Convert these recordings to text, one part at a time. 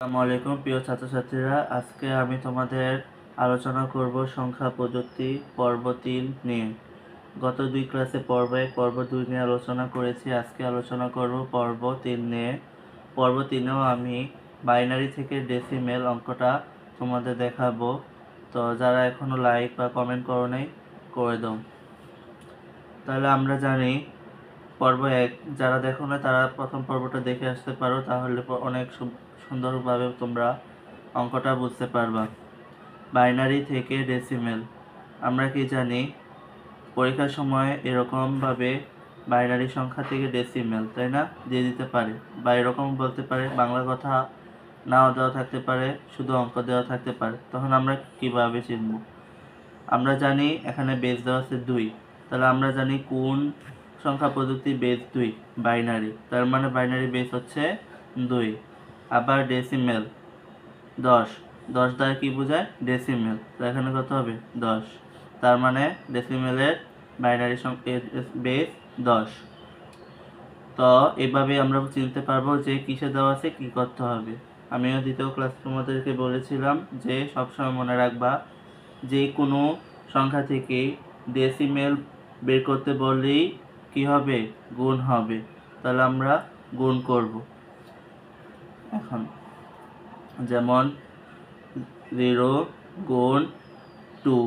আসসালামু আলাইকুম প্রিয় ছাত্রছাত্রীরা, আজকে আমি তোমাদের আলোচনা করব সংখ্যা পদ্ধতি পর্ব 3 নিয়ে। গত দুই ক্লাসে পর্ব 1 পর্ব 2 নিয়ে আলোচনা করেছি। আজকে আলোচনা করব পর্ব 3 নিয়ে। পর্ব 3এও আমি বাইনারি থেকে ডেসিমেল অঙ্কটা তোমাদের দেখাবো। তো যারা এখনো লাইক বা কমেন্ট করো নাই, করে দাও। তাহলে আমরা জানি পর্ব 1 যারা দেখো না তারা প্রথম পর্বটা দেখে আসতে পারো, তাহলে অনেক সুন্দরভাবে তোমরা অঙ্কটা বুঝতে পারবা। বাইনারি থেকে ডেসিমেল আমরা কি জানি, পরীক্ষার সময় এরকমভাবে বাইনারি সংখ্যা থেকে ডেসিমেল, তাই না, দিয়ে দিতে পারে, বা এরকম বলতে পারে বাংলা কথা নাও দেওয়া থাকতে পারে, শুধু অঙ্ক দেওয়া থাকতে পারে। তখন আমরা কিভাবে চিনব? আমরা জানি এখানে বেস দেওয়া আছে 2, তাহলে আমরা জানি কোন সংখ্যা পদ্ধতি বেস 2, বাইনারি, তার মানে বাইনারি বেস হচ্ছে 2। আবার ডেসিমেল 10, 10 দ্বারা কি বোঝায়? ডেসিমেল। তো এখানে কত হবে? 10, তার মানে ডেসিমেলের বাইনারি সংখ্যা বেস 10। তো এভাবে আমরা চিনতে পারবো যে কিসে দেওয়া আছে, কি করতে হবে। আমিও দ্বিতীয় ক্লাস তোমাদেরকে বলেছিলাম যে সবসময় মনে রাখবা, যে কোনো সংখ্যা থেকে ডেসিমেল বের করতে বললেই কি হবে? গুণ হবে। তাহলে আমরা গুণ করব। এখন যেমন 0 গুণ 2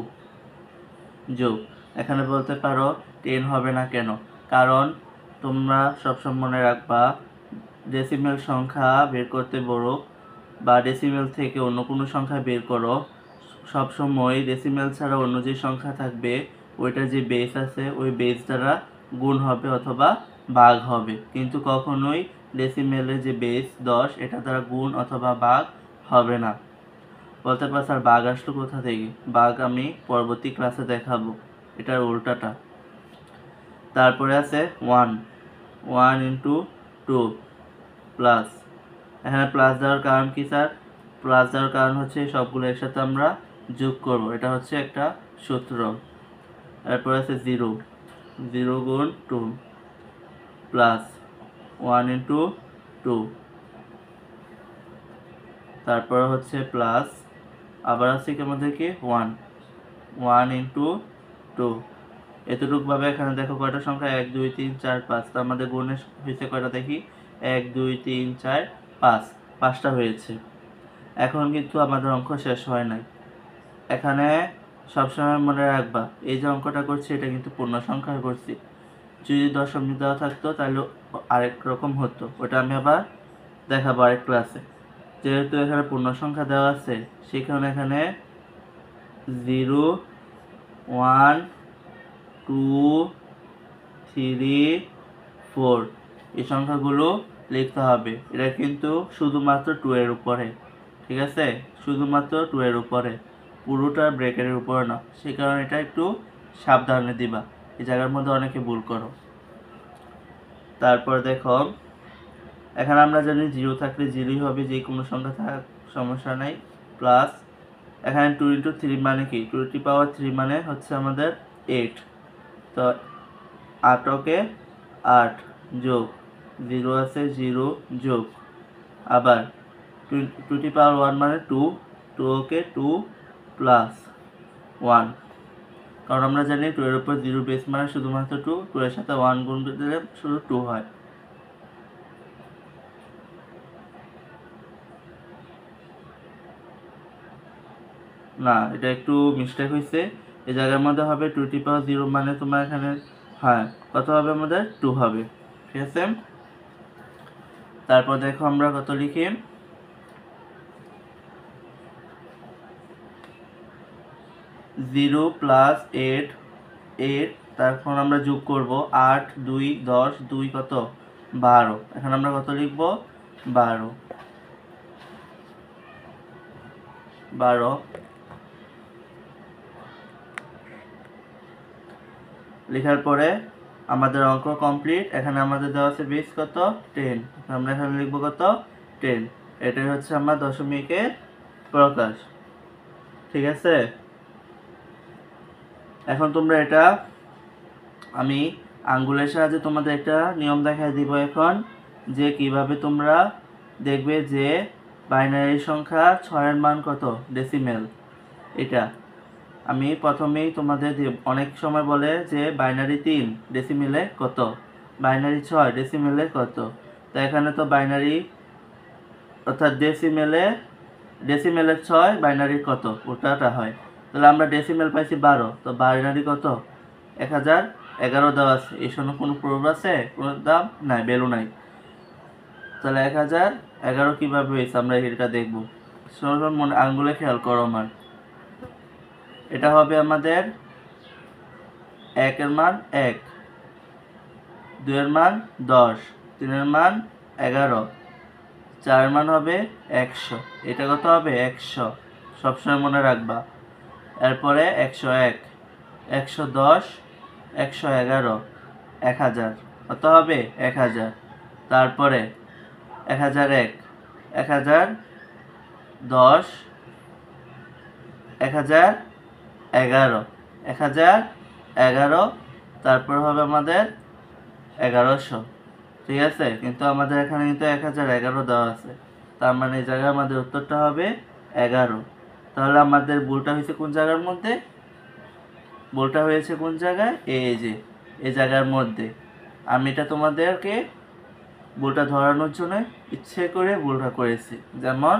যোগ, এখানে বলতে পারো 10 হবে না কেন? কারণ তোমরা সবসময় মনে রাখবা, ডেসিমেল সংখ্যা বের করতে বলো বা ডেসিমেল থেকে অন্য কোনো সংখ্যা বের করো, সবসময় ডেসিমেল ছাড়া অন্য যে সংখ্যা থাকবে ওইটা যে বেস আছে ওই বেস দ্বারা গুণ হবে অথবা ভাগ হবে, কিন্তু কখনোই ডেসিমেলের যে বেস 10 এটা দ্বারা গুণ অথবা ভাগ হবে না। বলতে পার স্যার ভাগ আসলো কোথা থেকে? ভাগ আমি পরবর্তী ক্লাসে দেখাবো, এটার উল্টাটা। তারপরে আছে 1, 1 ইন্টু 2 প্লাস, এখানে প্লাস দেওয়ার কারণ কি স্যার? প্লাস দেওয়ার কারণ হচ্ছে সবগুলো একসাথে আমরা যোগ করব, এটা হচ্ছে একটা সূত্র। তারপর আছে 0, 0 গুণ 2 প্লাস 1 ইন্টু 2, তারপর হচ্ছে প্লাস, আবার আছে কি আমাদের কি 1, 1 ইন্টু 2। এতটুকুভাবে এখানে দেখো কয়টা সংখ্যা? 1 2 3 4 5। তো আমাদের গুণে হয়েছে কয়টা দেখি? 1 2 3 4 5, 5টা হয়েছে। এখন কিন্তু আমাদের অঙ্ক শেষ হয় নাই। এখানে সবসময় মনে রাখবা, এই যে অঙ্কটা করছি এটা কিন্তু পূর্ণ সংখ্যা করছি। যদি দশমিক দেওয়া থাকতো তাহলে আরেক রকম হতো, ওটা আমি আবার দেখাবো আরেক ক্লাসে। যেহেতু এখানে পূর্ণ সংখ্যা দেওয়া আছে, সেখানে এখানে 0 1 2 3 4 এই সংখ্যাগুলো লিখতে হবে। এটা কিন্তু শুধুমাত্র 2 এর উপরে, ঠিক আছে? শুধুমাত্র 2 এর উপরে, পুরোটা ব্র্যাকেটের উপরে না। সেই কারণে এটা একটু সাবধানে দিবা, এই জায়গার মধ্যে অনেকে ভুল করো। তারপর দেখো এখানে আমরা জানি 0 থাকলে 0ই হবে, যে কোনো সংখ্যা থাক সমস্যা নাই। প্লাস এখানে 2 ইন্টু 3 মানে কি? 2 টু পাওয়ার 3 মানে হচ্ছে আমাদের 8। তো 8কে 8 যোগ 0 আছে 0 যোগ, আবার 2 টু পাওয়ার 1 মানে 2, 2কে 2 প্লাস 1, কারণ আমরা জানি 2 এর উপর 0 বেস মানে শুধুমাত্র 2, 2 এর সাথে 1 গুণ দিলে শুধু 2 হয়। না, এটা একটু মিস্টেক হয়েছে, এই জায়গার মধ্যে হবে 2 টু পাওয়ার 0 মানে তোমার এখানে হ্যাঁ কত হবে? আমাদের 2 হবে, ঠিক আছে? তারপর দেখো আমরা কত লিখি, 0 প্লাস 8, 8, তারপর আমরা যোগ করব 8 2 10, 2 কত? 12। এখন আমরা কত লিখব? 12, 12 লেখার পরে আমাদের অঙ্ক কমপ্লিট। এখানে আমাদের দেওয়া আছে বেস কত? 10, আমরা এখানে লিখব কত? 10। এটাই হচ্ছে আমার দশমিকের প্রকাশ, ঠিক আছে? এখন তোমরা এটা আমি আঙ্গুলের সাহায্যে তোমাদের একটা নিয়ম দেখাই দিব এখন, যে কিভাবে তোমরা দেখবে যে বাইনারি সংখ্যা 6 এর মান কত? ডেসিমেল। এটা আমি প্রথমেই তোমাদের অনেক সময় বলে যে বাইনারি 3 ডেসিমেলে কত, বাইনারি 6 ডেসিমেলে কত। তো এখানে তো বাইনারি অর্থাৎ ডেসিমেলে 6 বাইনারি কত ওটাটা হয়। তাহলে আমরা ডেসিমেল পাইছি 12, তো বাইনারি কত? 1011 দেওয়া আছে। এই শূন্য কোনো প্রুফ আছে? কোনো দাম নাই, ভ্যালু নাই। তাহলে 1011 কীভাবে হয়েছে আমরা এটা দেখবো। সরল মনে আঙ্গুলে খেয়াল করো আমার। এটা হবে আমাদের 1 এর মান 1, 2 এর মান 10, 3 এর মান 11, 4 এর মান হবে 100। এটা কত হবে? 100, সবসময় মনে রাখবা। এরপরে 101, 110, 111, 1000, কত হবে? 1000। তারপরে 1001, 1010, 1011, 1011, তারপর হবে আমাদের 1100। ঠিক আছে, কিন্তু আমাদের এখানে কিন্তু 1011 দেওয়া আছে, তার মানে এই জায়গায় আমাদের উত্তরটা হবে 11। তাহলে আমাদের ভুলটা হয়েছে কোন জায়গার মধ্যে? ভুলটা হয়েছে কোন জায়গায়? এই যে এই জায়গার মধ্যে। আমি এটা তোমাদেরকে ভুলটা ধরানোর জন্য ইচ্ছে করে ভুলটা করেছি। যেমন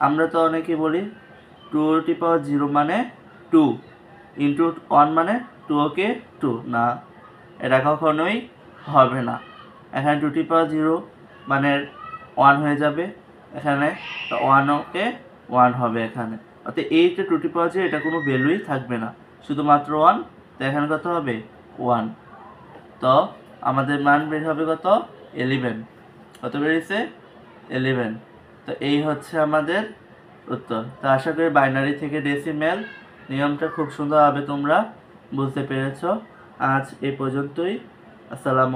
আমরা তো অনেকেই বলি 2^0 মানে 2 ইন্টু 1 মানে 2 ওকে 2 না, এটা কখনোই হবে না। এখানে 2^0 মানে 1 হয়ে যাবে, এখানে 1 ওকে 1 হবে এখানে। অর্থাৎ এই যে 2^0 এটা কোনো ভ্যালুই থাকবে না, শুধুমাত্র 1। তো এখানে কত হবে? 1। তো আমাদের মান বের হবে কত? 11। কত বেরিয়েছে? 11। তো এই হচ্ছে আমাদের উত্তর। তো আশা করি বাইনারি থেকে ডেসিমেল নিয়মটা খুব সুন্দরভাবে তোমরা বুঝতে পেরেছো। আজ এই পর্যন্তই। আসসালামু